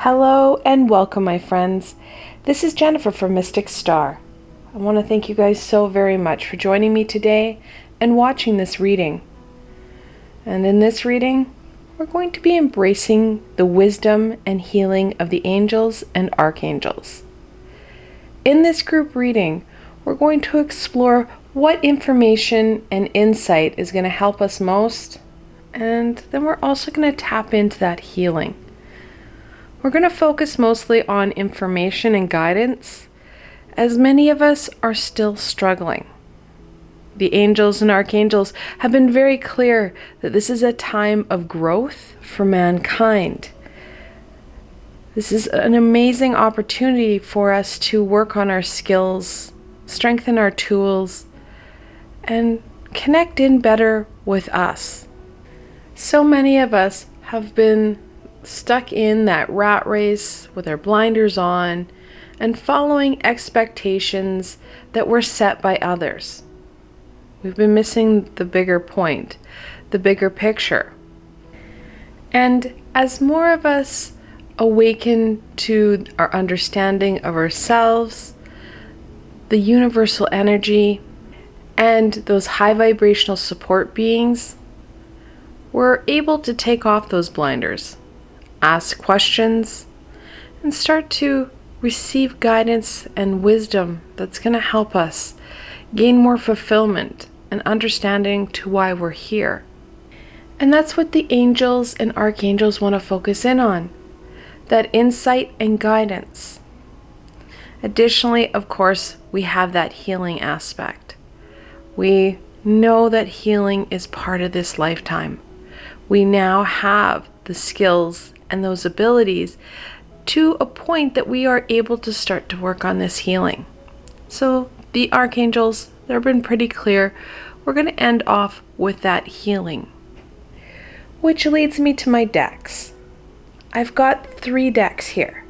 Hello and welcome, my friends. This is Jennifer from Mystic Star. I want to thank you guys so very much for joining me today and watching this reading. And in this reading, we're going to be embracing the wisdom and healing of the angels and archangels. In this group reading, we're going to explore what information and insight is going to help us most, and then we're also going to tap into that healing. We're going to focus mostly on information and guidance, as many of us are still struggling. The angels and archangels have been very clear that this is a time of growth for mankind. This is an amazing opportunity for us to work on our skills, strengthen our tools, and connect in better with us. So many of us have been stuck in that rat race with our blinders on and following expectations that were set by others. We've been missing the bigger point, the bigger picture. And as more of us awaken to our understanding of ourselves, the universal energy, and those high vibrational support beings, we're able to take off those blinders, ask questions, and start to receive guidance and wisdom that's going to help us gain more fulfillment and understanding to why we're here. And that's what the angels and archangels want to focus in on, that insight and guidance. Additionally, of course, we have that healing aspect. We know that healing is part of this lifetime. We now have the skills and those abilities to a point that we are able to start to work on this healing. So the archangels, they've been pretty clear. We're going to end off with that healing. Which leads me to my decks. I've got 3 decks here.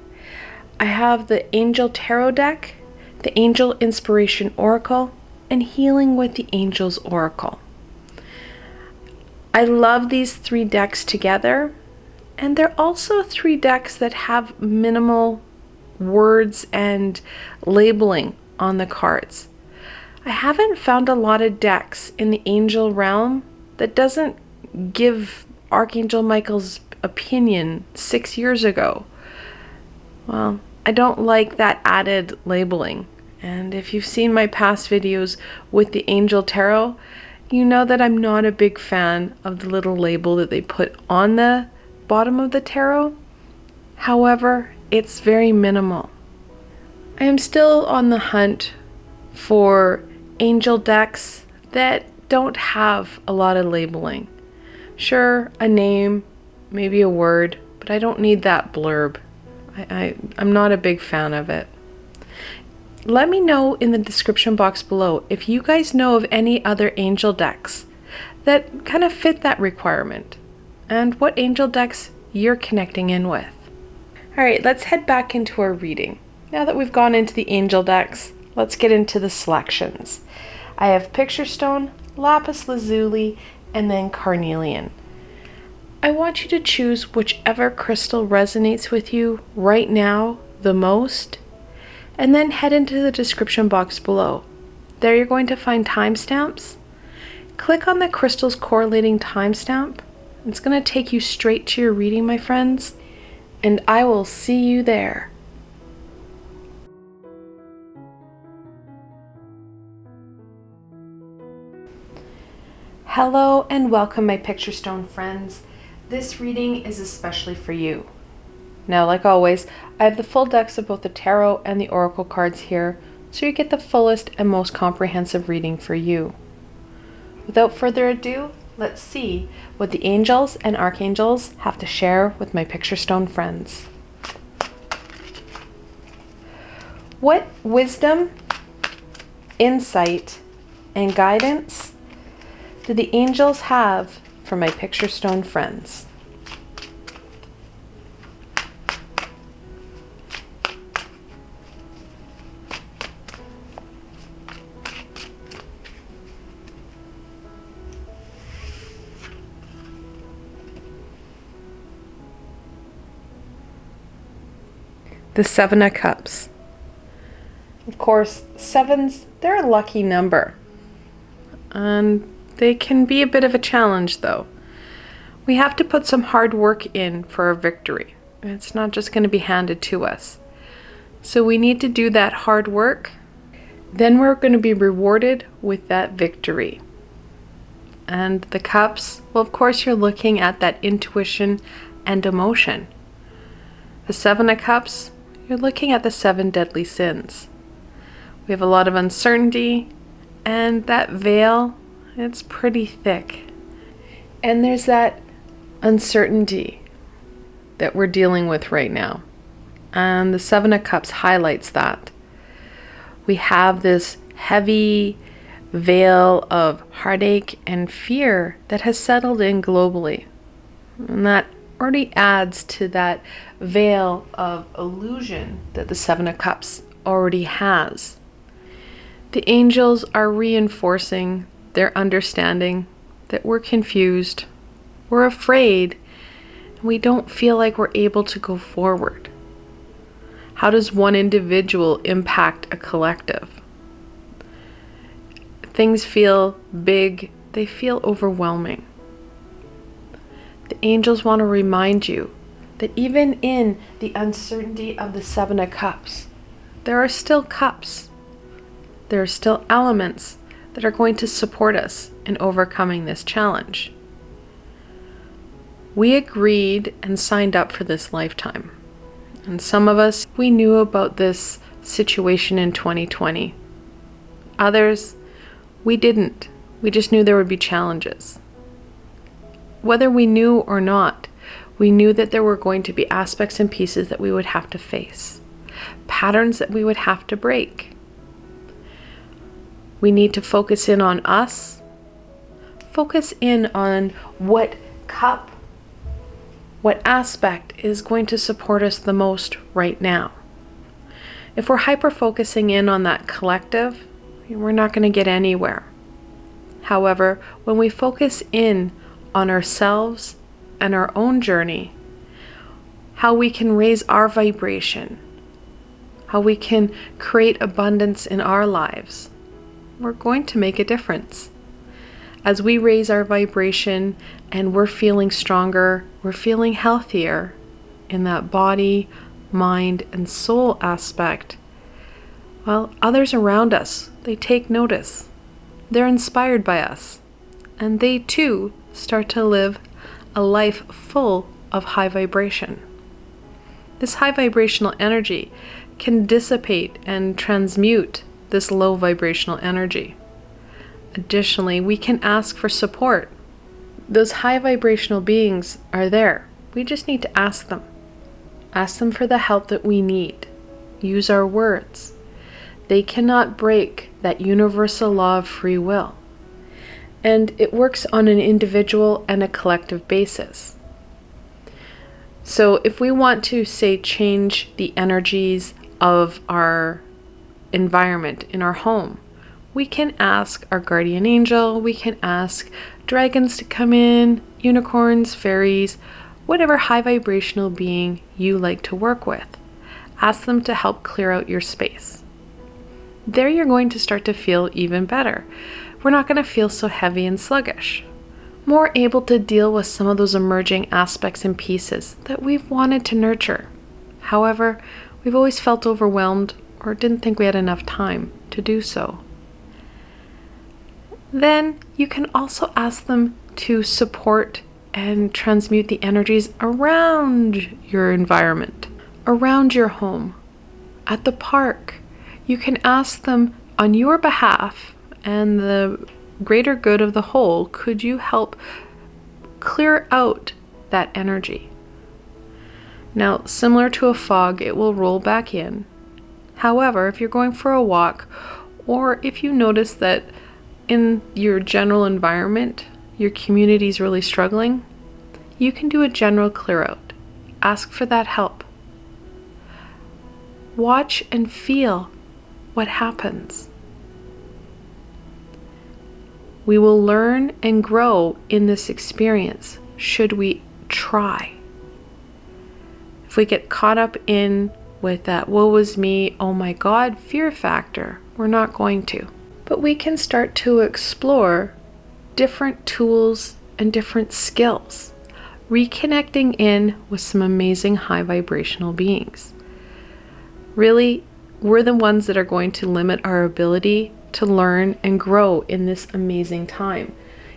I have the Angel Tarot deck, the Angel Inspiration Oracle, and Healing with the Angels Oracle. I love these 3 decks together. And they're also 3 decks that have minimal words and labeling on the cards. I haven't found a lot of decks in the angel realm that doesn't give Archangel Michael's opinion 6 years ago. Well, I don't like that added labeling. And if you've seen my past videos with the Angel Tarot, you know that I'm not a big fan of the little label that they put on the bottom of the tarot. However, it's very minimal. I am still on the hunt for angel decks that don't have a lot of labeling. Sure, a name, maybe a word, but I don't need that blurb. I'm not a big fan of it. Let me know in the description box below if you guys know of any other angel decks that kind of fit that requirement, and what angel decks you're connecting in with. Alright, let's head back into our reading. Now that we've gone into the angel decks, let's get into the selections. I have Picturestone, Lapis Lazuli, and then Carnelian. I want you to choose whichever crystal resonates with you right now the most, and then head into the description box below. There you're going to find timestamps. Click on the crystal's correlating timestamp. It's going to take you straight to your reading, my friends, and I will see you there. Hello and welcome, my Picturestone friends. This reading is especially for you. Now, like always, I have the full decks of both the tarot and the oracle cards here, so you get the fullest and most comprehensive reading for you. Without further ado, let's see what the angels and archangels have to share with my Picturestone friends. What wisdom, insight, and guidance do the angels have for my Picturestone friends? the Seven of Cups. Of course, sevens, they're a lucky number. And they can be a bit of a challenge though. We have to put some hard work in for our victory. It's not just going to be handed to us. So we need to do that hard work. Then we're going to be rewarded with that victory. And the cups, well, of course, you're looking at that intuition and emotion. The Seven of Cups, you're looking at the 7 deadly sins. We have a lot of uncertainty, and that veil, it's pretty thick. And there's that uncertainty that we're dealing with right now. And the Seven of Cups highlights that. We have this heavy veil of heartache and fear that has settled in globally. And that already adds to that veil of illusion that the Seven of Cups already has. The angels are reinforcing their understanding that we're confused, we're afraid, and we don't feel like we're able to go forward. How does one individual impact a collective? Things feel big, they feel overwhelming. The angels want to remind you that even in the uncertainty of the Seven of Cups, there are still cups. There are still elements that are going to support us in overcoming this challenge. We agreed and signed up for this lifetime. And some of us, we knew about this situation in 2020. Others, we didn't. We just knew there would be challenges. Whether we knew or not, we knew that there were going to be aspects and pieces that we would have to face, patterns that we would have to break. We need to focus in on us, focus in on what cup, what aspect is going to support us the most right now. If we're hyper-focusing in on that collective, we're not going to get anywhere. However, when we focus in on ourselves and our own journey, how we can raise our vibration, how we can create abundance in our lives, we're going to make a difference. As we raise our vibration and we're feeling stronger, we're feeling healthier in that body, mind, and soul aspect, well, others around us, they take notice. They're inspired by us. And they too start to live a life full of high vibration. This high vibrational energy can dissipate and transmute this low vibrational energy. Additionally, we can ask for support. Those high vibrational beings are there. We just need to ask them. Ask them for the help that we need. Use our words. They cannot break that universal law of free will. And it works on an individual and a collective basis. So if we want to, say, change the energies of our environment in our home, we can ask our guardian angel, we can ask dragons to come in, unicorns, fairies, whatever high vibrational being you like to work with. Ask them to help clear out your space. There you're going to start to feel even better. We're not going to feel so heavy and sluggish. More able to deal with some of those emerging aspects and pieces that we've wanted to nurture. However, we've always felt overwhelmed or didn't think we had enough time to do so. Then you can also ask them to support and transmute the energies around your environment, around your home, at the park. You can ask them on your behalf and the greater good of the whole, could you help clear out that energy? Now, similar to a fog, it will roll back in. However, if you're going for a walk, or if you notice that in your general environment, your community is really struggling, you can do a general clear out. Ask for that help. Watch and feel what happens. We will learn and grow in this experience should we try. If we get caught up in with that woe is me, oh my God fear factor. We're not going to. But we can start to explore different tools and different skills, reconnecting in with some amazing high vibrational beings. Really, we're the ones that are going to limit our ability to learn and grow in this amazing time.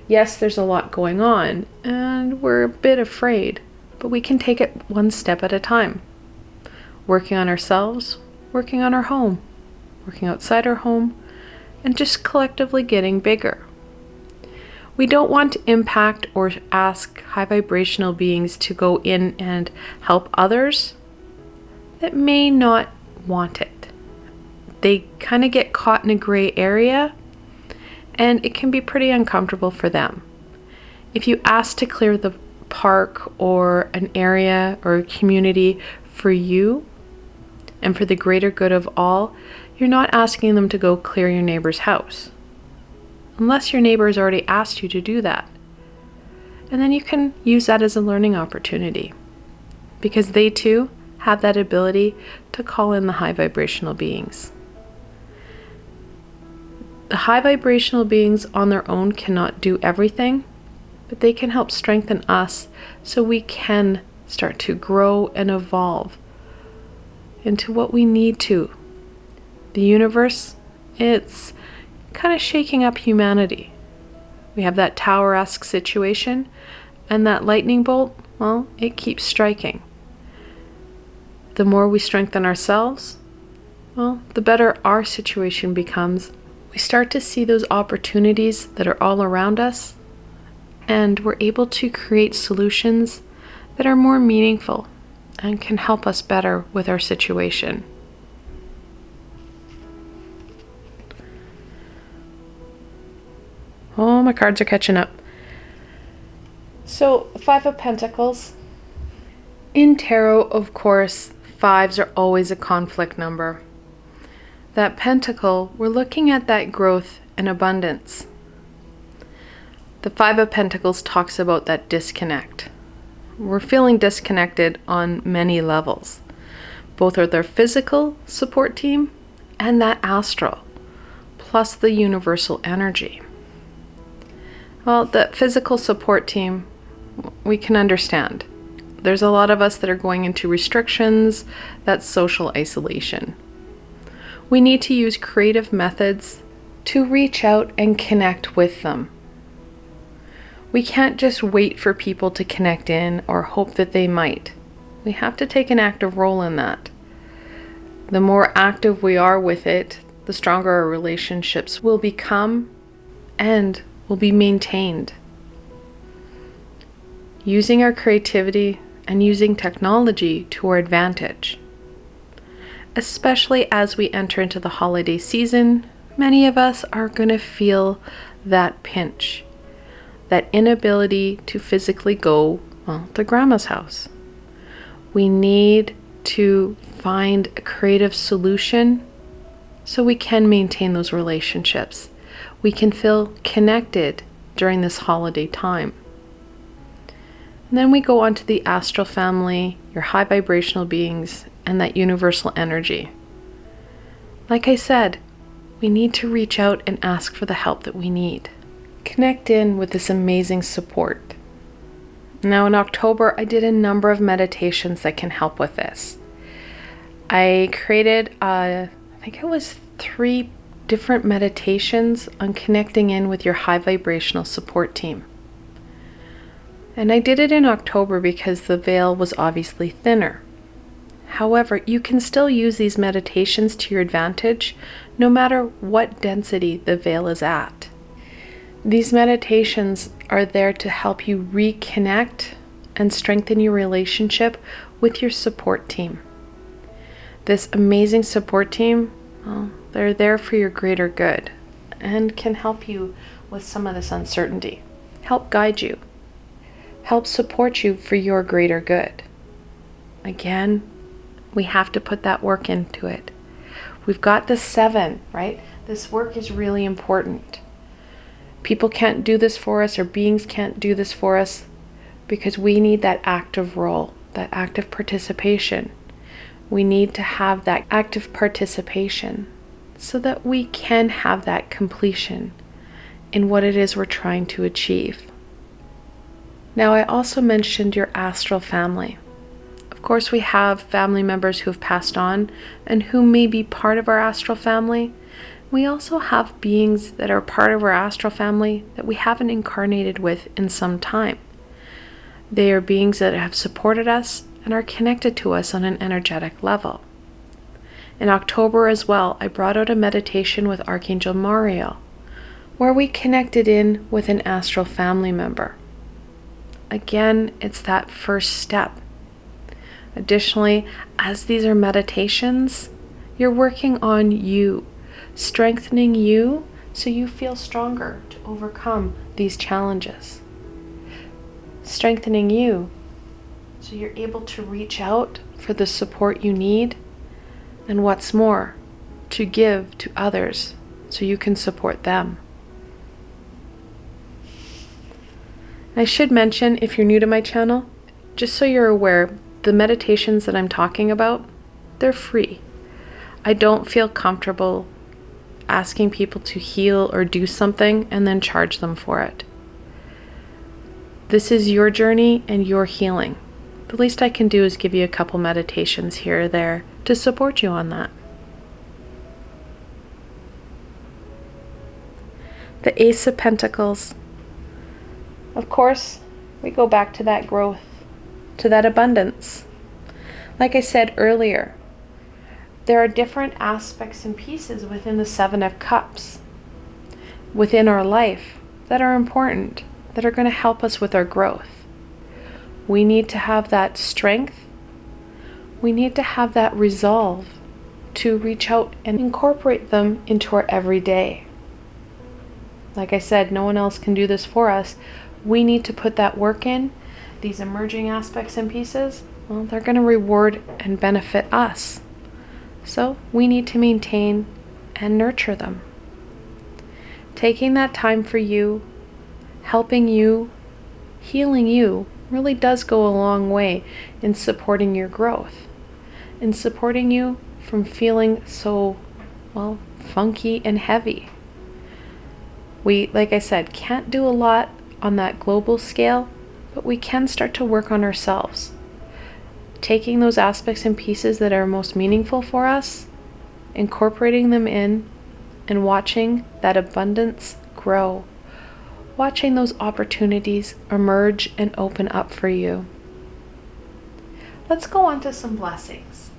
Yes, there's a lot going on and we're a bit afraid, but we can take it one step at a time. Working on ourselves, working on our home, working outside our home, and just collectively getting bigger. We don't want to impact or ask high vibrational beings to go in and help others that may not want it. They kind of get caught in a gray area, and it can be pretty uncomfortable for them. If you ask to clear the park or an area or a community for you and for the greater good of all, you're not asking them to go clear your neighbor's house, unless your neighbor has already asked you to do that. And then you can use that as a learning opportunity, because they too have that ability to call in the high vibrational beings. The high vibrational beings on their own cannot do everything, but they can help strengthen us so we can start to grow and evolve into what we need to. The universe, it's kind of shaking up humanity. We have that tower-esque situation, and that lightning bolt, well, it keeps striking. The more we strengthen ourselves, well, the better our situation becomes. We start to see those opportunities that are all around us, and we're able to create solutions that are more meaningful and can help us better with our situation. Oh, my cards are catching up. So, Five of Pentacles. In tarot, of course, fives are always a conflict number. That pentacle, we're looking at that growth and abundance. The Five of Pentacles talks about that disconnect. We're feeling disconnected on many levels. Both are their physical support team and that astral, plus the universal energy. Well, the physical support team, we can understand. There's a lot of us that are going into restrictions, that's social isolation. We need to use creative methods to reach out and connect with them. We can't just wait for people to connect in or hope that they might. We have to take an active role in that. The more active we are with it, the stronger our relationships will become and will be maintained. Using our creativity and using technology to our advantage. Especially as we enter into the holiday season, many of us are going to feel that pinch, that inability to physically go, well, to grandma's house. We need to find a creative solution so we can maintain those relationships. We can feel connected during this holiday time. And then we go on to the astral family, your high vibrational beings, and that universal energy. Like I said, we need to reach out and ask for the help that we need. Connect in with this amazing support. Now in October, I did a number of meditations that can help with this. I created, I think it was 3 different meditations on connecting in with your high vibrational support team. And I did it in October because the veil was obviously thinner. However, you can still use these meditations to your advantage no matter what density the veil is at. These meditations are there to help you reconnect and strengthen your relationship with your support team. This amazing support team, well, they're there for your greater good and can help you with some of this uncertainty, help guide you, help support you for your greater good. Again, we have to put that work into it. We've got the 7, right? This work is really important. People can't do this for us, or beings can't do this for us, because we need that active role, that active participation. We need to have that active participation so that we can have that completion in what it is we're trying to achieve. Now, I also mentioned your astral family. Of course, we have family members who have passed on and who may be part of our astral family. We also have beings that are part of our astral family that we haven't incarnated with in some time. They are beings that have supported us and are connected to us on an energetic level. In October as well, I brought out a meditation with Archangel Mariel, where we connected in with an astral family member. Again, it's that first step. Additionally, as these are meditations, you're working on you, strengthening you so you feel stronger to overcome these challenges. Strengthening you so you're able to reach out for the support you need, and what's more, to give to others so you can support them. I should mention, if you're new to my channel, just so you're aware, the meditations that I'm talking about, they're free. I don't feel comfortable asking people to heal or do something and then charge them for it. This is your journey and your healing. The least I can do is give you a couple meditations here or there to support you on that. The Ace of Pentacles. Of course, we go back to that growth, to that abundance. Like I said earlier, there are different aspects and pieces within the Seven of Cups, within our life, that are important, that are going to help us with our growth. We need to have that strength. We need to have that resolve to reach out and incorporate them into our everyday. Like I said, no one else can do this for us. We need to put that work in. These emerging aspects and pieces, well, they're going to reward and benefit us. So we need to maintain and nurture them. Taking that time for you, helping you, healing you, really does go a long way in supporting your growth, in supporting you from feeling so, well, funky and heavy. We, like I said, can't do a lot on that global scale, but we can start to work on ourselves. Taking those aspects and pieces that are most meaningful for us, incorporating them in, and watching that abundance grow. Watching those opportunities emerge and open up for you. Let's go on to some blessings.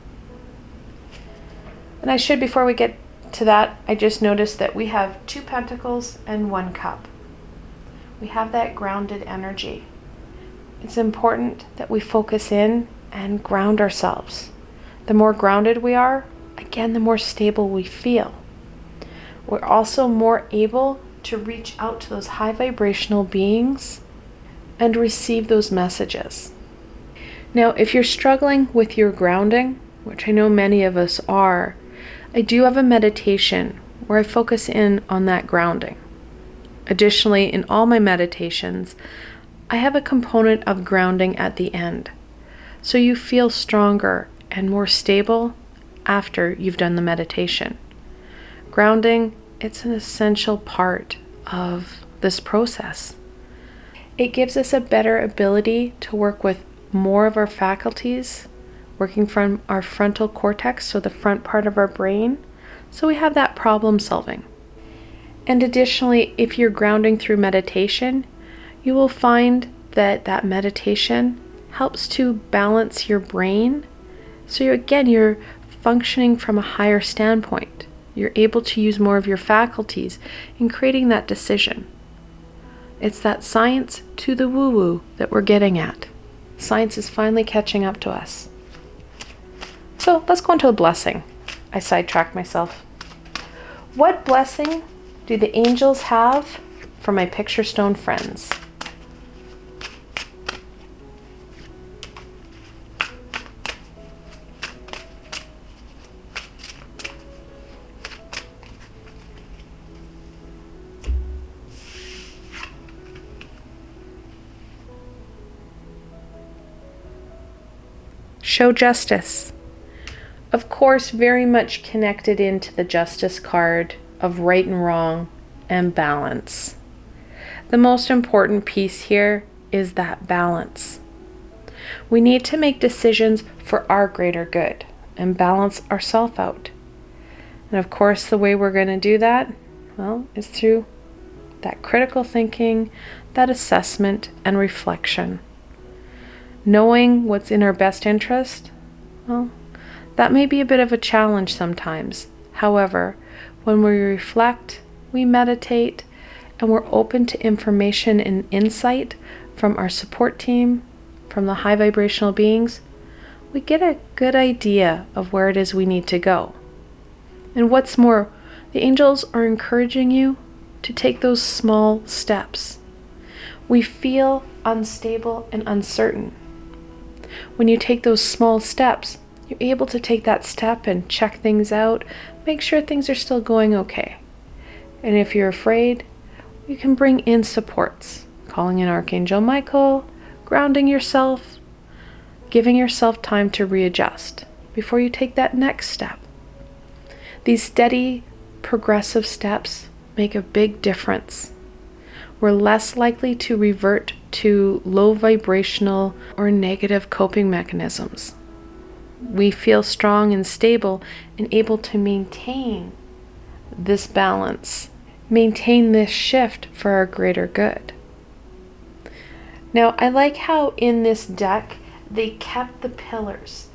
And I should, before we get to that, I just noticed that we have 2 pentacles and 1 cup. We have that grounded energy. It's important that we focus in and ground ourselves. The more grounded we are, again, the more stable we feel. We're also more able to reach out to those high vibrational beings and receive those messages. Now, if you're struggling with your grounding, which I know many of us are, I do have a meditation where I focus in on that grounding. Additionally, in all my meditations, I have a component of grounding at the end, so you feel stronger and more stable after you've done the meditation. Grounding, it's an essential part of this process. It gives us a better ability to work with more of our faculties, working from our frontal cortex, so the front part of our brain, so we have that problem solving. And additionally, if you're grounding through meditation, you will find that that meditation helps to balance your brain. So you're functioning from a higher standpoint. You're able to use more of your faculties in creating that decision. It's that science to the woo-woo that we're getting at. Science is finally catching up to us. So let's go into a blessing. I sidetracked myself. What blessing do the angels have for my Picturestone friends? Show justice. Of course, very much connected into the Justice card of right and wrong and balance. The most important piece here is that balance. We need to make decisions for our greater good and balance ourselves out. And of course, the way we're going to do that, well, is through that critical thinking, that assessment and reflection. Knowing what's in our best interest, well, that may be a bit of a challenge sometimes. However, when we reflect, we meditate, and we're open to information and insight from our support team, from the high vibrational beings, we get a good idea of where it is we need to go. And what's more, the angels are encouraging you to take those small steps. We feel unstable and uncertain. When you take those small steps, you're able to take that step and check things out, make sure things are still going okay. And if you're afraid, you can bring in supports, calling in Archangel Michael, grounding yourself, giving yourself time to readjust before you take that next step. These steady, progressive steps make a big difference. We're less likely to revert to low vibrational or negative coping mechanisms. We feel strong and stable and able to maintain this balance, maintain this shift for our greater good. Now, I like how in this deck they kept the pillars.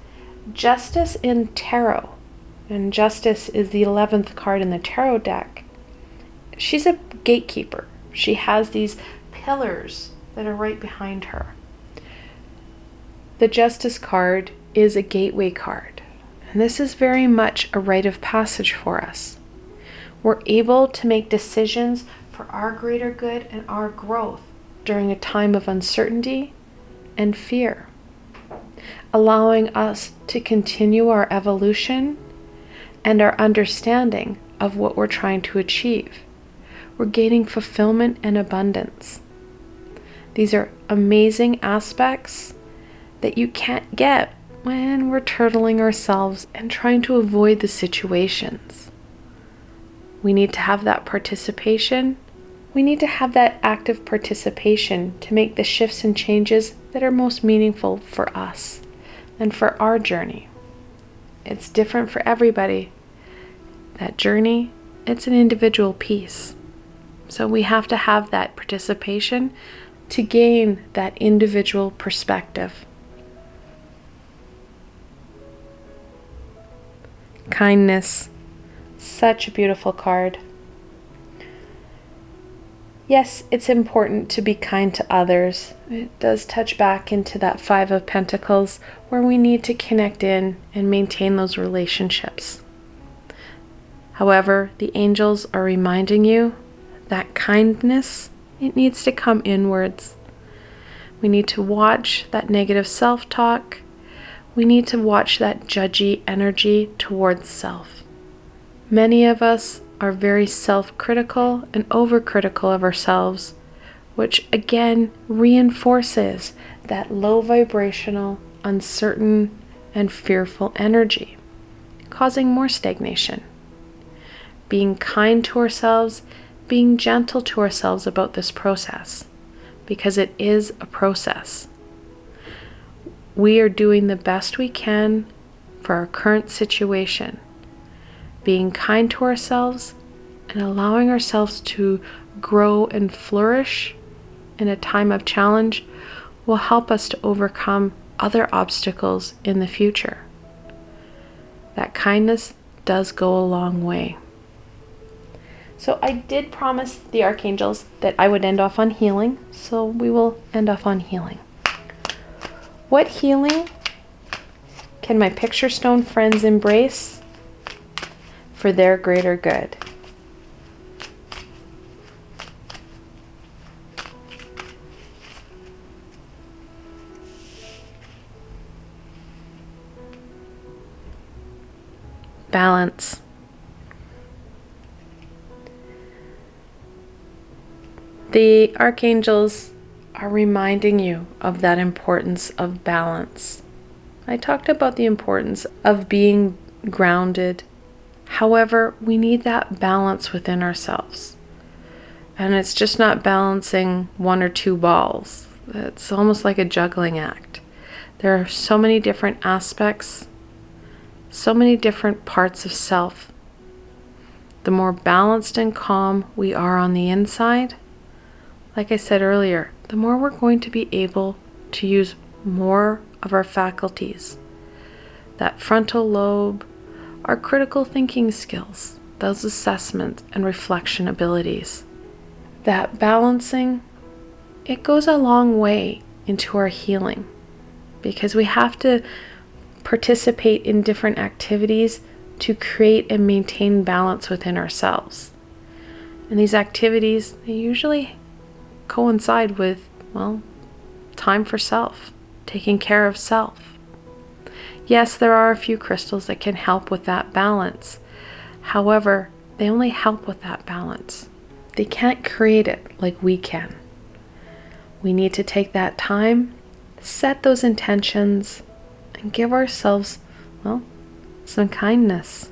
Justice in Tarot, and Justice is the 11th card in the Tarot deck. She's a gatekeeper. She has these pillars that are right behind her. The Justice card is a gateway card, and this is very much a rite of passage for us. We're able to make decisions for our greater good and our growth during a time of uncertainty and fear, allowing us to continue our evolution and our understanding of what we're trying to achieve. We're gaining fulfillment and abundance. These are amazing aspects that you can't get when we're turtling ourselves and trying to avoid the situations. We need to have that participation. We need to have that active participation to make the shifts and changes that are most meaningful for us and for our journey. It's different for everybody. That journey, it's an individual piece. So we have to have that participation to gain that individual perspective. Kindness, such a beautiful card. Yes, it's important to be kind to others. It does touch back into that Five of Pentacles where we need to connect in and maintain those relationships. However, the angels are reminding you that kindness, it needs to come inwards. We need to watch that negative self-talk. We need to watch that judgy energy towards self. Many of us are very self-critical and overcritical of ourselves, which again reinforces that low vibrational, uncertain, and fearful energy, causing more stagnation. Being kind to ourselves, being gentle to ourselves about this process, because it is a process. We are doing the best we can for our current situation. Being kind to ourselves and allowing ourselves to grow and flourish in a time of challenge will help us to overcome other obstacles in the future. That kindness does go a long way. So I did promise the archangels that I would end off on healing, so we will end off on healing. What healing can my Picturestone friends embrace for their greater good? Balance. The archangels are reminding you of that importance of balance. I talked about the importance of being grounded. However, we need that balance within ourselves. And it's just not balancing one or two balls. It's almost like a juggling act. There are so many different aspects, so many different parts of self. The more balanced and calm we are on the inside, like I said earlier, the more we're going to be able to use more of our faculties. That frontal lobe, our critical thinking skills, those assessment and reflection abilities. That balancing, it goes a long way into our healing, because we have to participate in different activities to create and maintain balance within ourselves. And these activities, they usually coincide with, well, time for self, taking care of self. Yes, there are a few crystals that can help with that balance. However, they only help with that balance. They can't create it like we can. We need to take that time, set those intentions, and give ourselves, well, some kindness.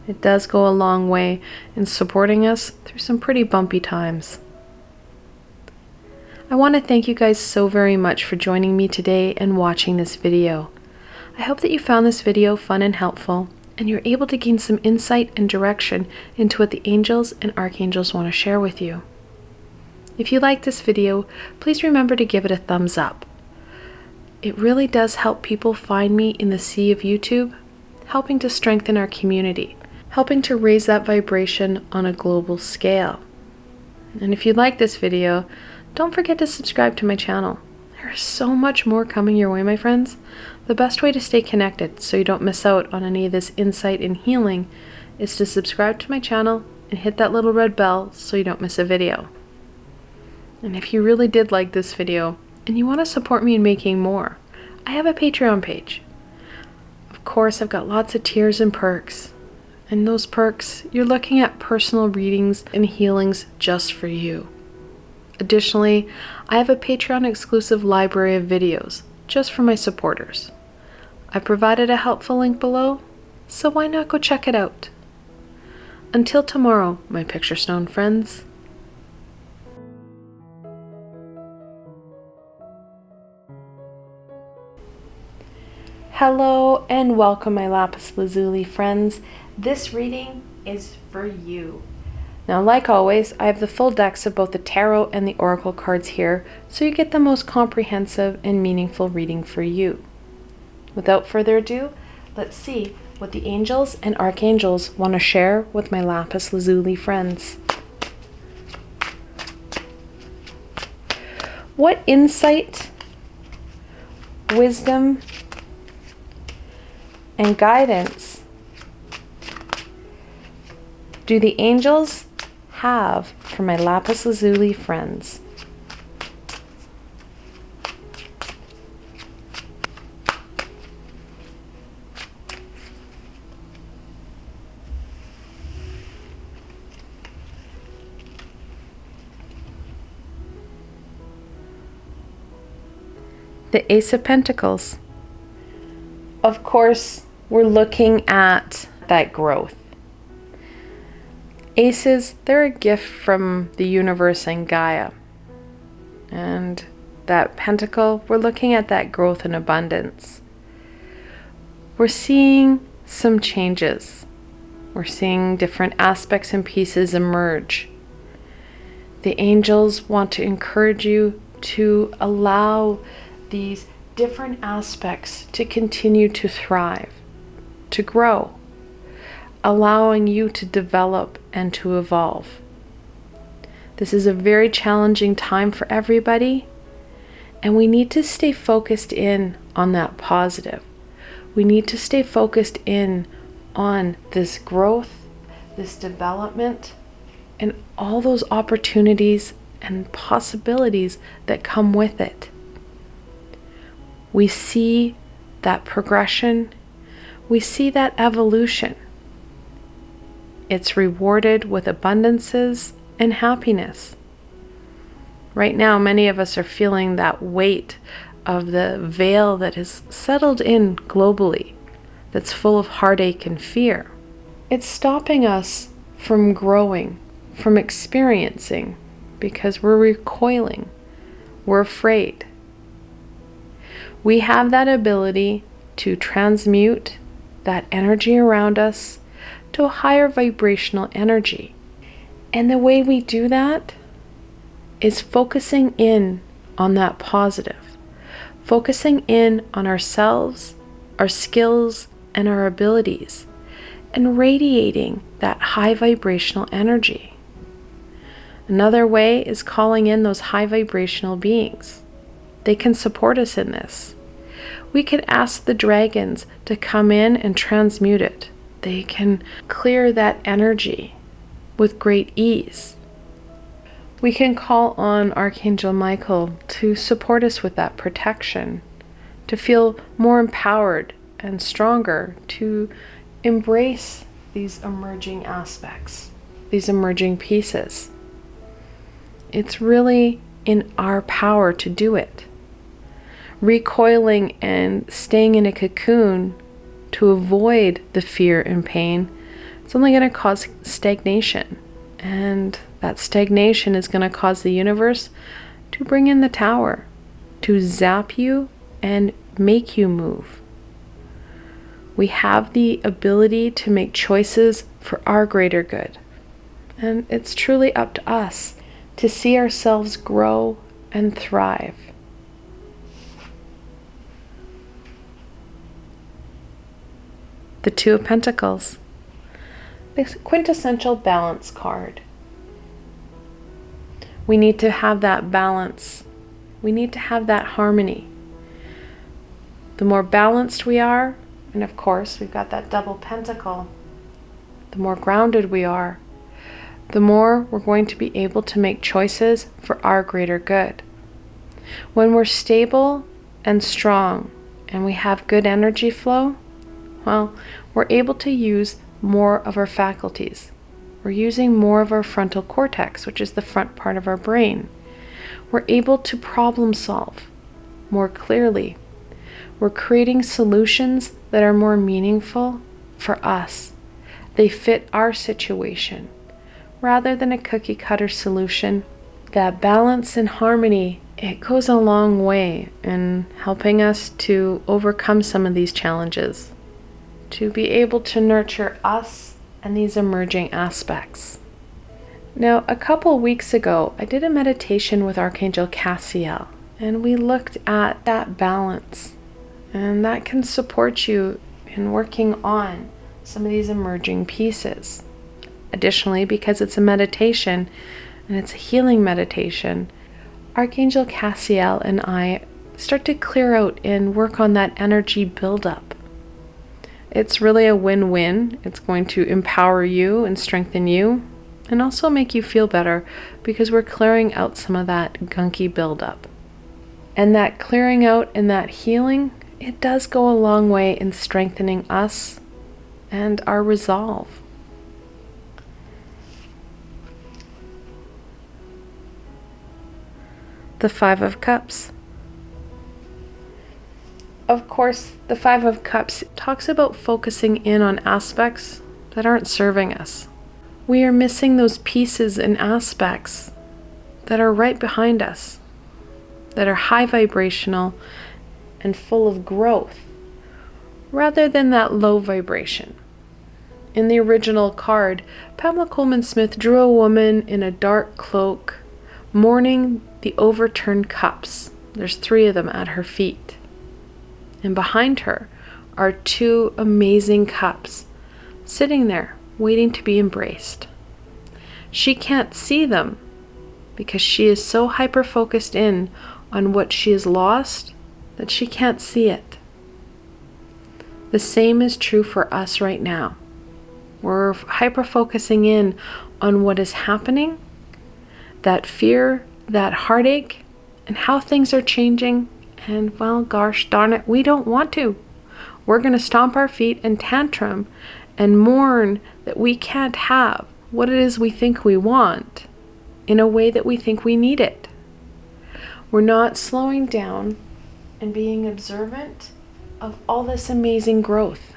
It does go a long way in supporting us through some pretty bumpy times. I want to thank you guys so very much for joining me today and watching this video. I hope that you found this video fun and helpful, and you're able to gain some insight and direction into what the angels and archangels want to share with you. If you like this video, please remember to give it a thumbs up. It really does help people find me in the sea of YouTube, helping to strengthen our community, helping to raise that vibration on a global scale. And if you like this video, don't forget to subscribe to my channel. There is so much more coming your way, my friends. The best way to stay connected so you don't miss out on any of this insight and healing is to subscribe to my channel and hit that little red bell so you don't miss a video. And if you really did like this video and you want to support me in making more, I have a Patreon page. Of course, I've got lots of tiers and perks. And those perks, you're looking at personal readings and healings just for you. Additionally, I have a Patreon exclusive library of videos just for my supporters. I provided a helpful link below, so why not go check it out? Until tomorrow, my Picturestone friends. Hello and welcome, my Lapis Lazuli friends. This reading is for you. Now, like always, I have the full decks of both the tarot and the oracle cards here, so you get the most comprehensive and meaningful reading for you. Without further ado, let's see what the angels and archangels want to share with my Lapis Lazuli friends. What insight, wisdom, and guidance do the angels have for my Lapis Lazuli friends? The Ace of Pentacles. Of course, we're looking at that growth. Aces, they're a gift from the universe and Gaia. And that pentacle, we're looking at that growth and abundance. We're seeing some changes. We're seeing different aspects and pieces emerge. The angels want to encourage you to allow these different aspects to continue to thrive, to grow, allowing you to develop and to evolve. This is a very challenging time for everybody, and we need to stay focused in on that positive. We need to stay focused in on this growth, this development, and all those opportunities and possibilities that come with it. We see that progression, we see that evolution. It's rewarded with abundances and happiness. Right now, many of us are feeling that weight of the veil that has settled in globally, that's full of heartache and fear. It's stopping us from growing, from experiencing, because we're recoiling, we're afraid. We have that ability to transmute that energy around us to a higher vibrational energy. And the way we do that is focusing in on that positive, focusing in on ourselves, our skills, and our abilities, and radiating that high vibrational energy. Another way is calling in those high vibrational beings. They can support us in this. We could ask the dragons to come in and transmute it. They can clear that energy with great ease. We can call on Archangel Michael to support us with that protection, to feel more empowered and stronger, to embrace these emerging aspects, these emerging pieces. It's really in our power to do it. Recoiling and staying in a cocoon to avoid the fear and pain, it's only going to cause stagnation. And that stagnation is going to cause the universe to bring in the tower, to zap you and make you move. We have the ability to make choices for our greater good. And it's truly up to us to see ourselves grow and thrive. The Two of Pentacles, the quintessential balance card. We need to have that balance. We need to have that harmony. The more balanced we are, and of course we've got that double pentacle, the more grounded we are, the more we're going to be able to make choices for our greater good. When we're stable and strong and we have good energy flow, well, we're able to use more of our faculties. We're using more of our frontal cortex, which is the front part of our brain. We're able to problem solve more clearly. We're creating solutions that are more meaningful for us. They fit our situation rather than a cookie cutter solution. That balance and harmony, it goes a long way in helping us to overcome some of these challenges, to be able to nurture us and these emerging aspects. Now, a couple weeks ago, I did a meditation with Archangel Cassiel, and we looked at that balance, and that can support you in working on some of these emerging pieces. Additionally, because it's a meditation and it's a healing meditation, Archangel Cassiel and I start to clear out and work on that energy buildup. It's really a win-win. It's going to empower you and strengthen you and also make you feel better because we're clearing out some of that gunky buildup. And that clearing out and that healing, it does go a long way in strengthening us and our resolve. The Five of Cups. Of course, the Five of Cups talks about focusing in on aspects that aren't serving us. We are missing those pieces and aspects that are right behind us, that are high vibrational and full of growth, rather than that low vibration. In the original card, Pamela Coleman Smith drew a woman in a dark cloak, mourning the overturned cups. There's 3 of them at her feet. And behind her are 2 amazing cups, sitting there, waiting to be embraced. She can't see them because she is so hyper-focused in on what she has lost that she can't see it. The same is true for us right now. We're hyper-focusing in on what is happening, that fear, that heartache, and how things are changing. And well, gosh darn it, we don't want to. We're going to stomp our feet and tantrum and mourn that we can't have what it is we think we want in a way that we think we need it. We're not slowing down and being observant of all this amazing growth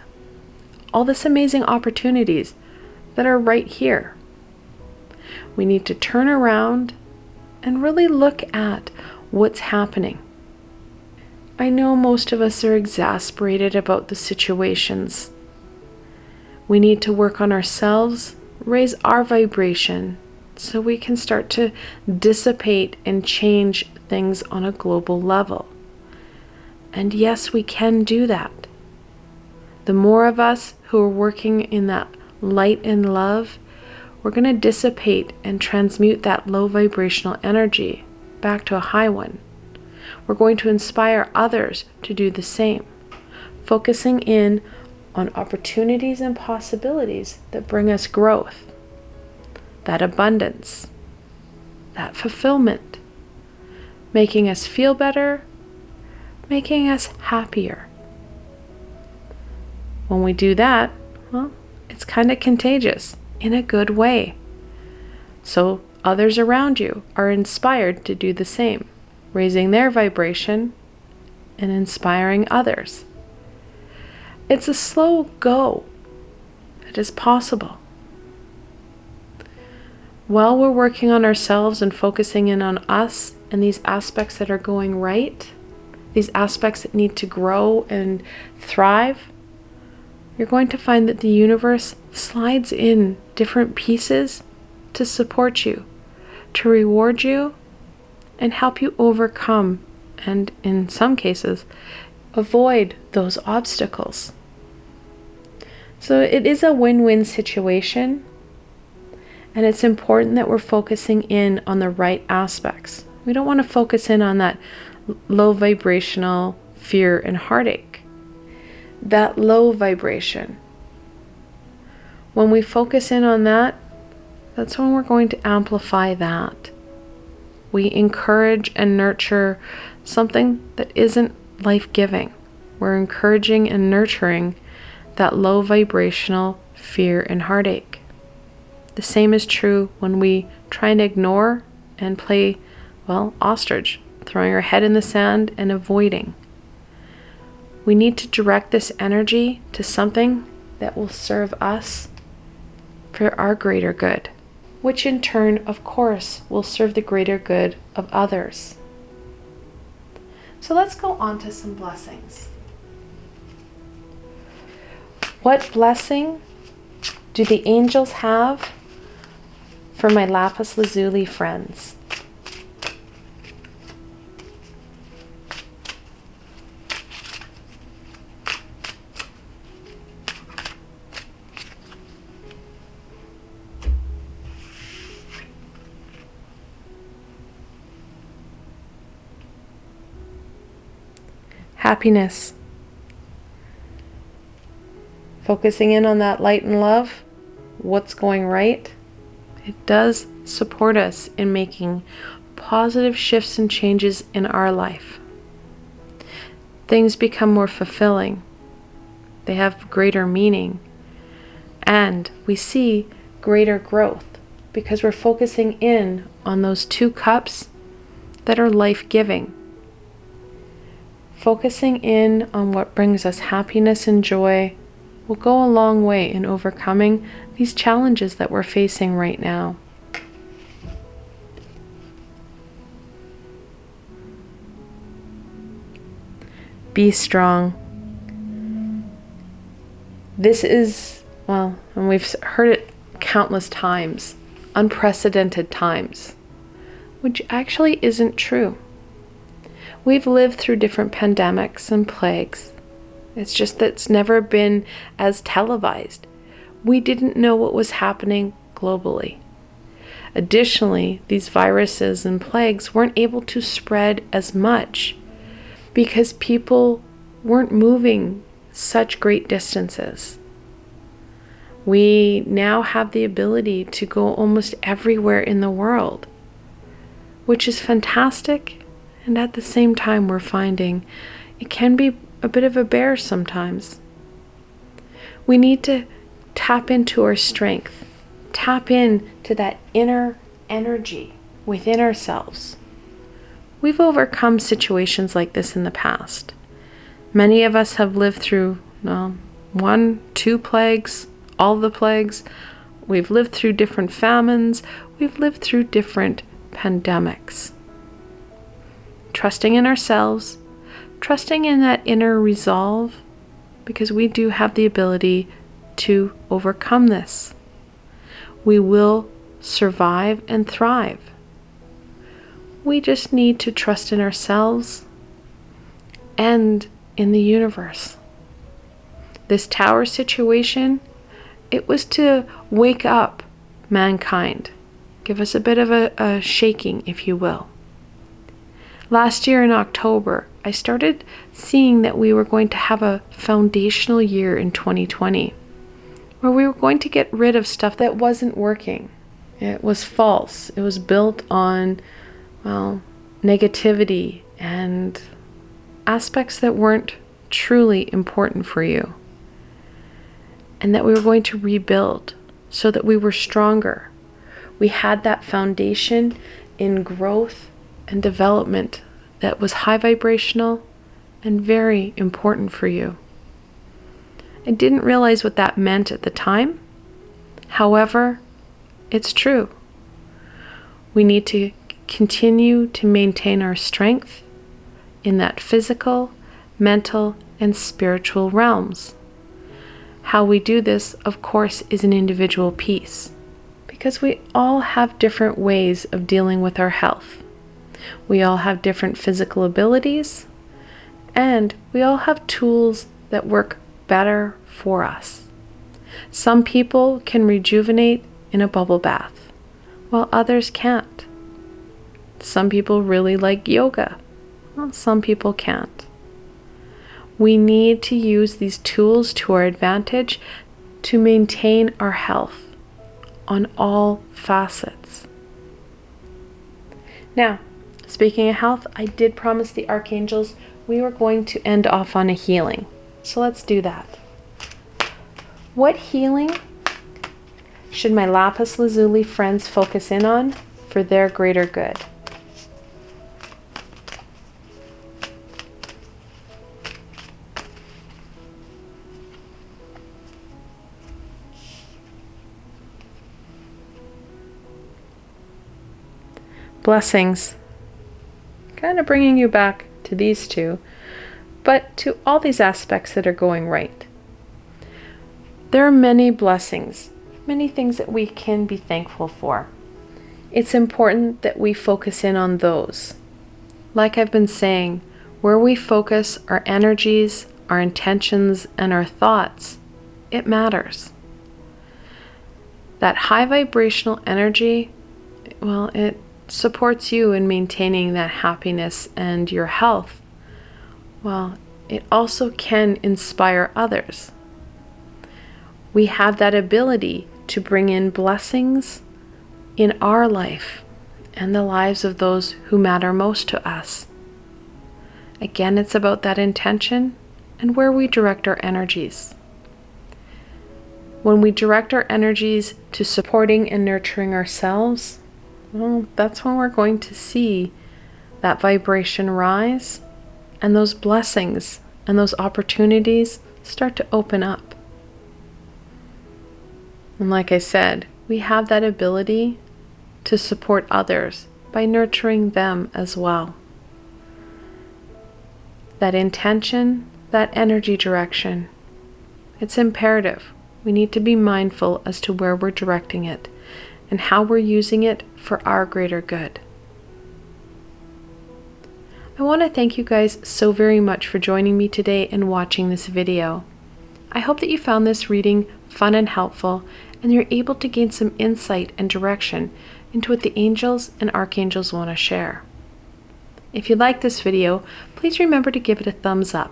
all this amazing opportunities that are right here. We need to turn around and really look at what's happening. I know most of us are exasperated about the situations. We need to work on ourselves, raise our vibration, so we can start to dissipate and change things on a global level. And yes, we can do that. The more of us who are working in that light and love, we're going to dissipate and transmute that low vibrational energy back to a high one. We're going to inspire others to do the same, focusing in on opportunities and possibilities that bring us growth, that abundance, that fulfillment, making us feel better, making us happier. When we do that, well, it's kind of contagious in a good way. So others around you are inspired to do the same, raising their vibration and inspiring others. It's a slow go. It is possible. While we're working on ourselves and focusing in on us and these aspects that are going right, these aspects that need to grow and thrive, you're going to find that the universe slides in different pieces to support you, to reward you, and help you overcome, and in some cases, avoid those obstacles. So it is a win-win situation, and it's important that we're focusing in on the right aspects. We don't want to focus in on that low vibrational fear and heartache. That low vibration. When we focus in on that, that's when we're going to amplify that. We encourage and nurture something that isn't life-giving. We're encouraging and nurturing that low vibrational fear and heartache. The same is true when we try and ignore and play, ostrich, throwing our head in the sand and avoiding. We need to direct this energy to something that will serve us for our greater good, which in turn, of course, will serve the greater good of others. So let's go on to some blessings. What blessing do the angels have for my Lapis Lazuli friends? Happiness. Focusing in on that light and love, what's going right, it does support us in making positive shifts and changes in our life. Things become more fulfilling. They have greater meaning. And we see greater growth because we're focusing in on those 2 cups that are life-giving. Focusing in on what brings us happiness and joy will go a long way in overcoming these challenges that we're facing right now. Be strong. This is, and we've heard it countless times, unprecedented times, which actually isn't true. We've lived through different pandemics and plagues. It's just that it's never been as televised. We didn't know what was happening globally. Additionally, these viruses and plagues weren't able to spread as much because people weren't moving such great distances. We now have the ability to go almost everywhere in the world, which is fantastic. And at the same time, we're finding it can be a bit of a bear sometimes. We need to tap into our strength, tap into that inner energy within ourselves. We've overcome situations like this in the past. Many of us have lived through 1, 2 plagues, all the plagues. We've lived through different famines. We've lived through different pandemics. Trusting in ourselves, trusting in that inner resolve, because we do have the ability to overcome this. We will survive and thrive. We just need to trust in ourselves and in the universe. This tower situation, it was to wake up mankind, give us a bit of a shaking, if you will. Last year in October, I started seeing that we were going to have a foundational year in 2020, where we were going to get rid of stuff that wasn't working. It was false. It was built on, negativity and aspects that weren't truly important for you. And that we were going to rebuild so that we were stronger. We had that foundation in growth and development that was high vibrational and very important for you. I didn't realize what that meant at the time. However, it's true. We need to continue to maintain our strength in that physical, mental, and spiritual realms. How we do this, of course, is an individual piece, because we all have different ways of dealing with our health. We all have different physical abilities, and we all have tools that work better for us. Some people can rejuvenate in a bubble bath, while others can't. Some people really like yoga, well, some people can't. We need to use these tools to our advantage to maintain our health on all facets. Now, speaking of health, I did promise the archangels we were going to end off on a healing. So let's do that. What healing should my Lapis Lazuli friends focus in on for their greater good? Blessings. Kind of bringing you back to these two, but to all these aspects that are going right. There are many blessings, many things that we can be thankful for. It's important that we focus in on those. Like I've been saying, where we focus our energies, our intentions, and our thoughts, it matters. That high vibrational energy, it supports you in maintaining that happiness and your health. It also can inspire others. We have that ability to bring in blessings in our life and the lives of those who matter most to us. Again, it's about that intention and where we direct our energies. When we direct our energies to supporting and nurturing ourselves, that's when we're going to see that vibration rise and those blessings and those opportunities start to open up. And like I said, we have that ability to support others by nurturing them as well. That intention, that energy direction, it's imperative. We need to be mindful as to where we're directing it and how we're using it for our greater good. I want to thank you guys so very much for joining me today and watching this video. I hope that you found this reading fun and helpful, and you're able to gain some insight and direction into what the angels and archangels want to share. If you like this video, please remember to give it a thumbs up.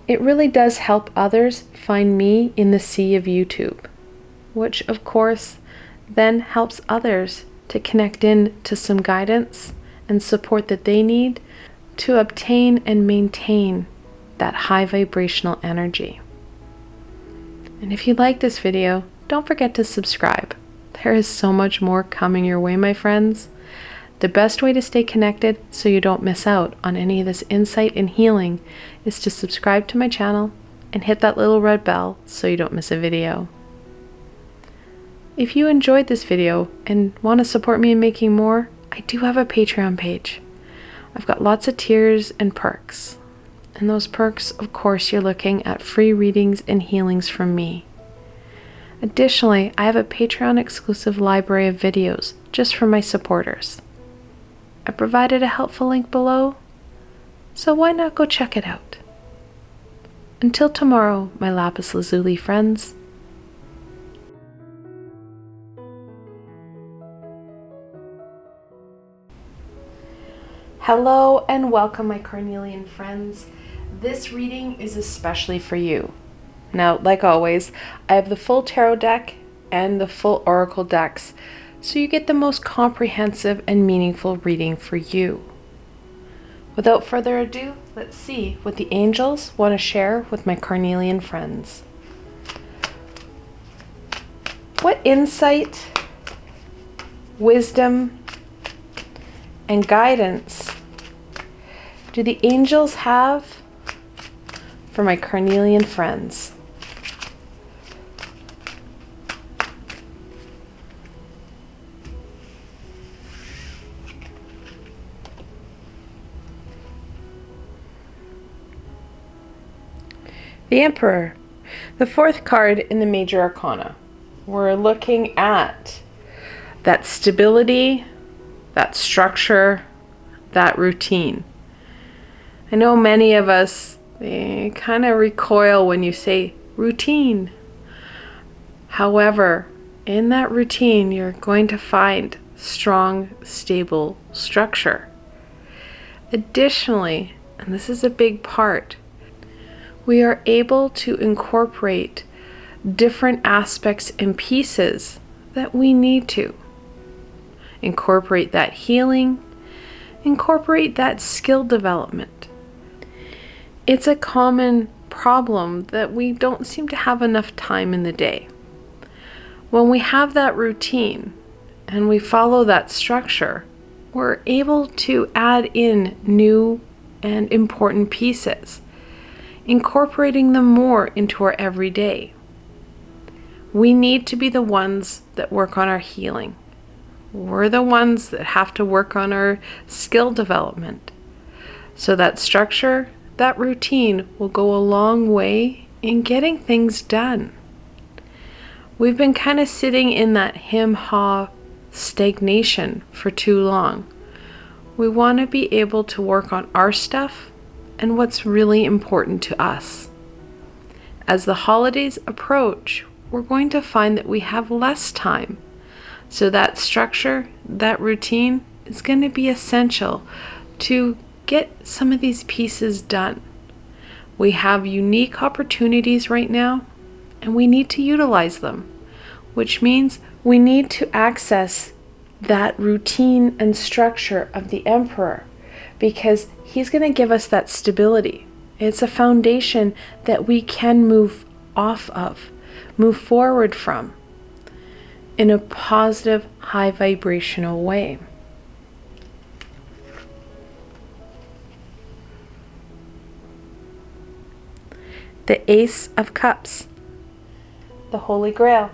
It really does help others find me in the sea of YouTube, which of course then helps others to connect in to some guidance and support that they need to obtain and maintain that high vibrational energy. And if you like this video, don't forget to subscribe. There is so much more coming your way, my friends. The best way to stay connected so you don't miss out on any of this insight and healing is to subscribe to my channel, and hit that little red bell so you don't miss a video. If you enjoyed this video and want to support me in making more, I do have a Patreon page. I've got lots of tiers and perks. And those perks, of course, you're looking at free readings and healings from me. Additionally, I have a Patreon exclusive library of videos just for my supporters. I provided a helpful link below, so why not go check it out? Until tomorrow, my Lapis Lazuli friends. Hello and welcome, my Carnelian friends. This reading is especially for you. Now, like always, I have the full tarot deck and the full oracle decks, so you get the most comprehensive and meaningful reading for you. Without further ado, let's see what the angels want to share with my Carnelian friends. What insight, wisdom, and guidance do the angels have for my Carnelian friends? The Emperor, the fourth card in the Major Arcana. We're looking at that stability, that structure, that routine. I know many of us, they kind of recoil when you say routine. However, in that routine, you're going to find strong, stable structure. Additionally, and this is a big part, we are able to incorporate different aspects and pieces that we need to. Incorporate that healing, incorporate that skill development. It's a common problem that we don't seem to have enough time in the day. When we have that routine and we follow that structure, we're able to add in new and important pieces, incorporating them more into our everyday. We need to be the ones that work on our healing. We're the ones that have to work on our skill development. So that structure, that routine will go a long way in getting things done. We've been kind of sitting in that hem-haw stagnation for too long. We want to be able to work on our stuff and what's really important to us. As the holidays approach, we're going to find that we have less time. So that structure, that routine is going to be essential to get some of these pieces done. We have unique opportunities right now, and we need to utilize them, which means we need to access that routine and structure of the Emperor, because he's going to give us that stability. It's a foundation that we can move off of, move forward from in a positive, high vibrational way. The Ace of Cups, the Holy Grail.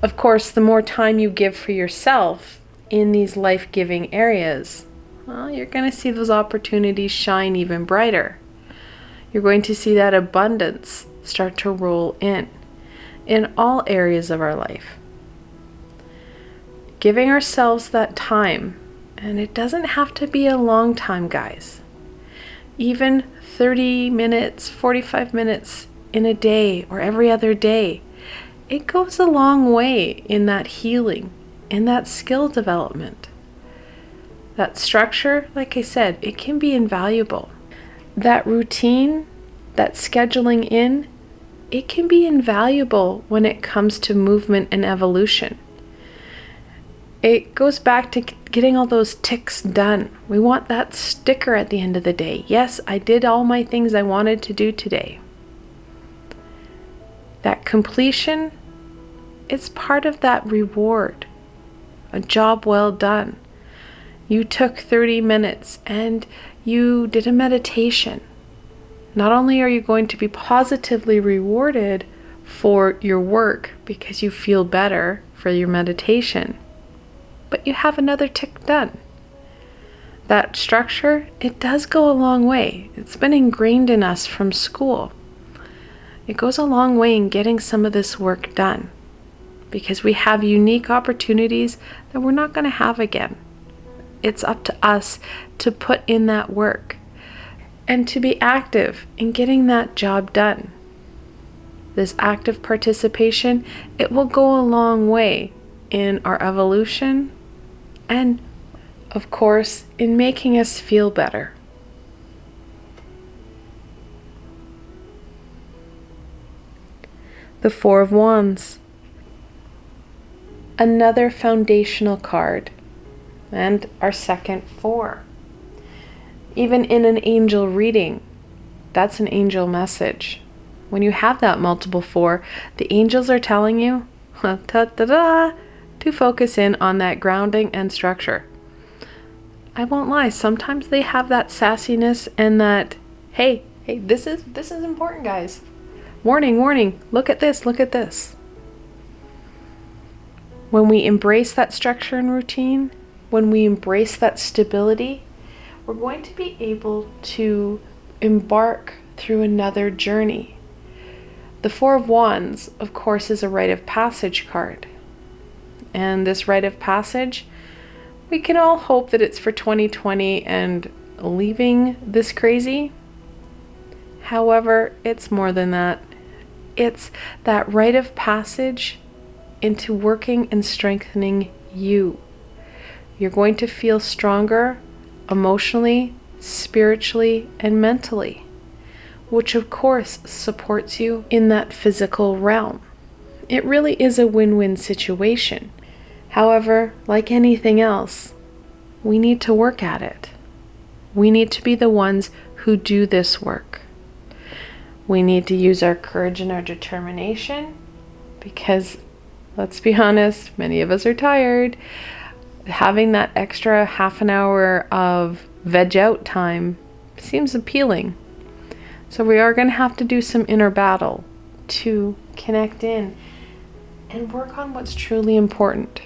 Of course, the more time you give for yourself in these life-giving areas, well, you're going to see those opportunities shine even brighter. You're going to see that abundance start to roll in all areas of our life. Giving ourselves that time, and it doesn't have to be a long time, guys. Even 30 minutes, 45 minutes in a day or every other day, it goes a long way in that healing, in that skill development. That structure, like I said, it can be invaluable. That routine, that scheduling in, it can be invaluable when it comes to movement and evolution. It goes back to getting all those ticks done. We want that sticker at the end of the day. Yes, I did all my things I wanted to do today. That completion, it's part of that reward. A job well done. You took 30 minutes and you did a meditation. Not only are you going to be positively rewarded for your work because you feel better for your meditation, but you have another tick done. That structure, it does go a long way. It's been ingrained in us from school. It goes a long way in getting some of this work done because we have unique opportunities that we're not going to have again. It's up to us to put in that work and to be active in getting that job done. This active participation, it will go a long way in our evolution and, of course, in making us feel better. The Four of Wands. Another foundational card. And our second four. Even in an angel reading, that's an angel message. When you have that multiple four, the angels are telling you to focus in on that grounding and structure. I won't lie, sometimes they have that sassiness and that, hey, this is important, guys. Warning, look at this. When we embrace that structure and routine, when we embrace that stability, we're going to be able to embark through another journey. The Four of Wands, of course, is a rite of passage card. And this rite of passage, we can all hope that it's for 2020 and leaving this crazy. However, it's more than that. It's that rite of passage into working and strengthening you. You're going to feel stronger emotionally, spiritually, and mentally, which of course supports you in that physical realm. It really is a win-win situation. However, like anything else, we need to work at it. We need to be the ones who do this work. We need to use our courage and our determination because, let's be honest, many of us are tired. Having that extra half an hour of veg out time seems appealing. So we are going to have to do some inner battle to connect in and work on what's truly important.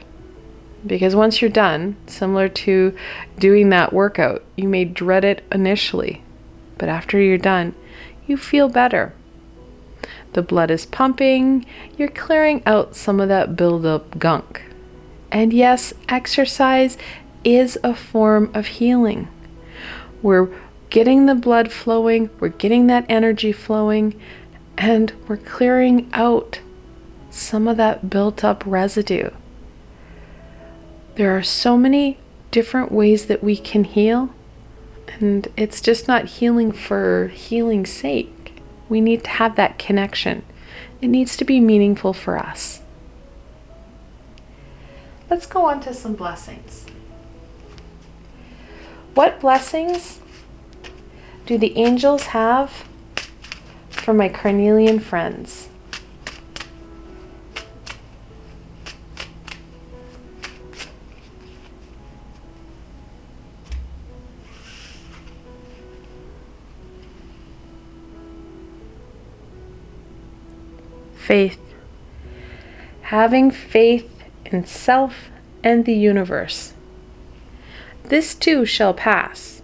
Because once you're done, similar to doing that workout, you may dread it initially, but after you're done, you feel better. The blood is pumping, you're clearing out some of that buildup gunk. And yes, exercise is a form of healing. We're getting the blood flowing, we're getting that energy flowing, and we're clearing out some of that built up residue. There are so many different ways that we can heal, and it's just not healing for healing's sake. We need to have that connection. It needs to be meaningful for us. Let's go on to some blessings. What blessings do the angels have for my Carnelian friends? Faith. Having faith in self and the universe. This too shall pass.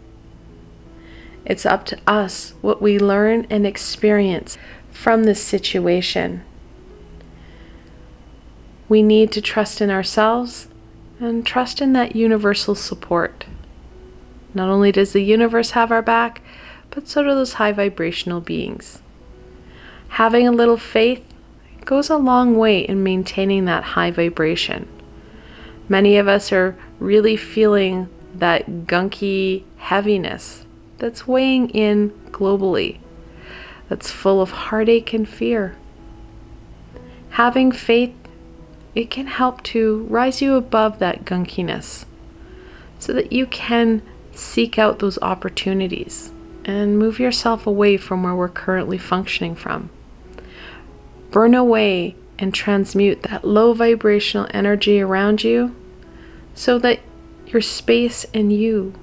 It's up to us what we learn and experience from this situation. We need to trust in ourselves and trust in that universal support. Not only does the universe have our back, but so do those high vibrational beings. Having a little faith goes a long way in maintaining that high vibration. Many of us are really feeling that gunky heaviness that's weighing in globally, that's full of heartache and fear. Having faith, it can help to rise you above that gunkiness so that you can seek out those opportunities and move yourself away from where we're currently functioning from. Burn away and transmute that low vibrational energy around you so that your space and you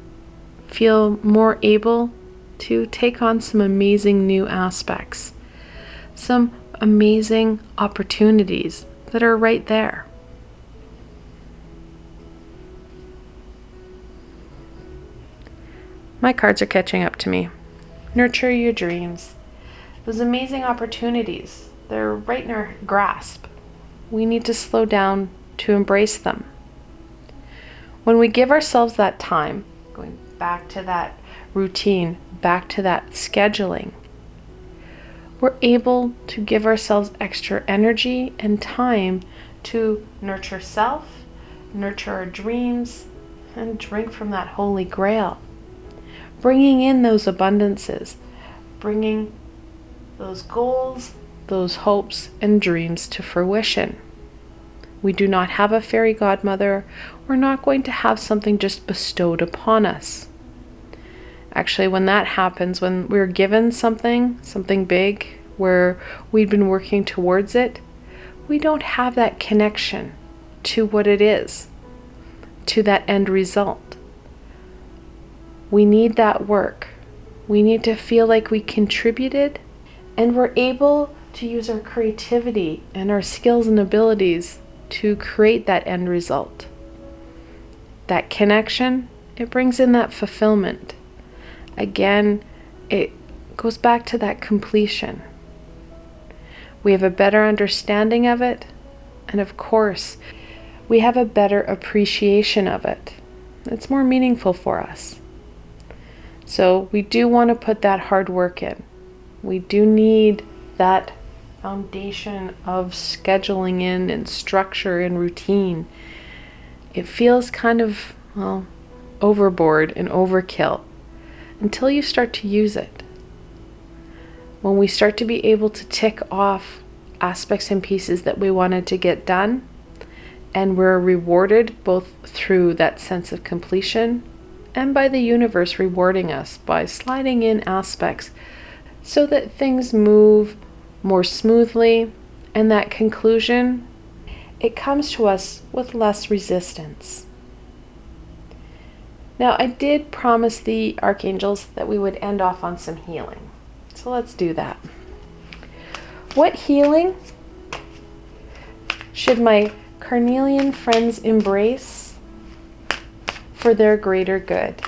feel more able to take on some amazing new aspects, some amazing opportunities that are right there. My cards are catching up to me. Nurture your dreams. Those amazing opportunities, they're right in our grasp. We need to slow down to embrace them. When we give ourselves that time, going back to that routine, back to that scheduling, we're able to give ourselves extra energy and time to nurture self, nurture our dreams, and drink from that holy grail. Bringing in those abundances, bringing those goals, those hopes and dreams to fruition. We do not have a fairy godmother. We're not going to have something just bestowed upon us. Actually, when that happens, when we're given something big, where we've been working towards it, we don't have that connection to what it is, to that end result. We need that work. We need to feel like we contributed, and we're able to use our creativity and our skills and abilities to create that end result. That connection, it brings in that fulfillment. Again, it goes back to that completion. We have a better understanding of it, and of course, we have a better appreciation of it. It's more meaningful for us. So we do want to put that hard work in. We do need that foundation of scheduling in and structure and routine. It feels kind of, overboard and overkill until you start to use it. When we start to be able to tick off aspects and pieces that we wanted to get done, and we're rewarded both through that sense of completion and by the universe rewarding us by sliding in aspects so that things move more smoothly, and that conclusion, it comes to us with less resistance. Now, I did promise the archangels that we would end off on some healing. So let's do that. What healing should my Carnelian friends embrace for their greater good?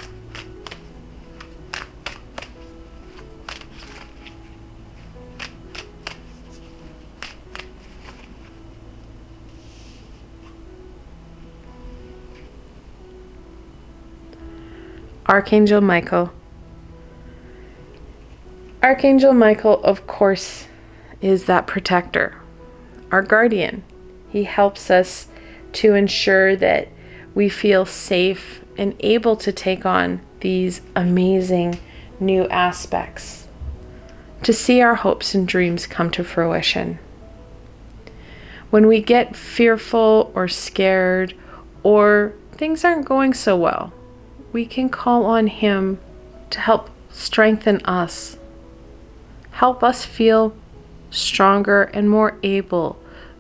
Archangel Michael. Archangel Michael, of course, is that protector, our guardian. He helps us to ensure that we feel safe and able to take on these amazing new aspects, to see our hopes and dreams come to fruition. When we get fearful or scared or things aren't going so well, we can call on him to help strengthen us, help us feel stronger and more able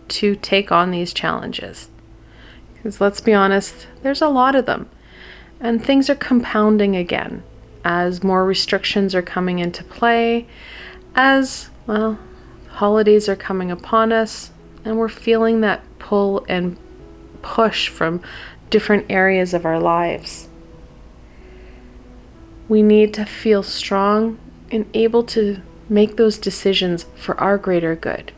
to take on these challenges. Because let's be honest, there's a lot of them, and things are compounding again as more restrictions are coming into play, as, holidays are coming upon us, and we're feeling that pull and push from different areas of our lives. We need to feel strong and able to make those decisions for our greater good,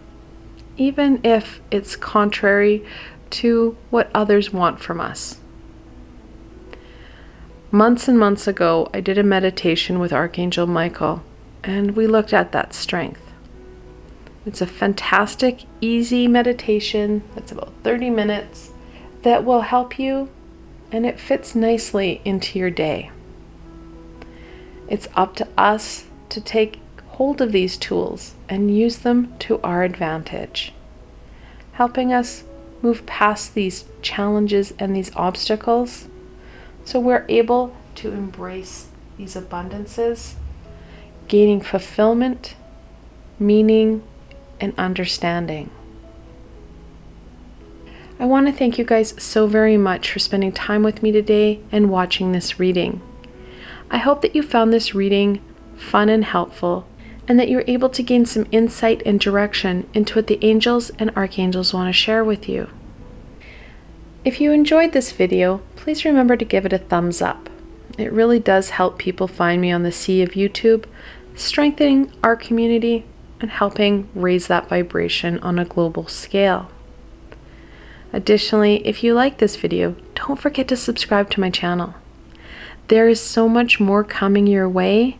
even if it's contrary to what others want from us. Months and months ago, I did a meditation with Archangel Michael, and we looked at that strength. It's a fantastic, easy meditation that's about 30 minutes that will help you, and it fits nicely into your day. It's up to us to take hold of these tools and use them to our advantage, helping us move past these challenges and these obstacles so we're able to embrace these abundances, gaining fulfillment, meaning, and understanding. I want to thank you guys so very much for spending time with me today and watching this reading. I hope that you found this reading fun, and helpful, and that you're able to gain some insight and direction into what the angels and archangels want to share with you. If you enjoyed this video, please remember to give it a thumbs up. It really does help people find me on the sea of YouTube, strengthening our community and helping raise that vibration on a global scale. Additionally, if you like this video, don't forget to subscribe to my channel. There is so much more coming your way.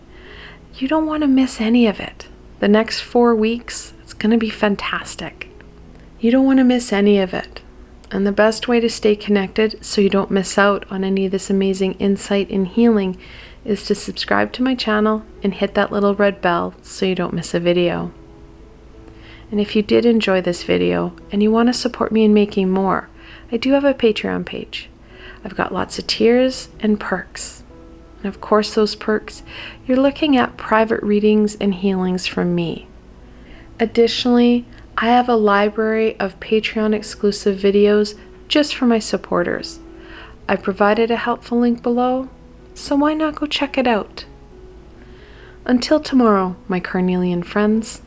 You don't want to miss any of it. The next 4 weeks, it's going to be fantastic. You don't want to miss any of it. And the best way to stay connected so you don't miss out on any of this amazing insight and healing is to subscribe to my channel and hit that little red bell so you don't miss a video. And if you did enjoy this video and you want to support me in making more, I do have a Patreon page. I've got lots of tiers and perks. And of course, those perks, you're looking at private readings and healings from me. Additionally, I have a library of Patreon exclusive videos just for my supporters. I provided a helpful link below, so why not go check it out? Until tomorrow, my Carnelian friends,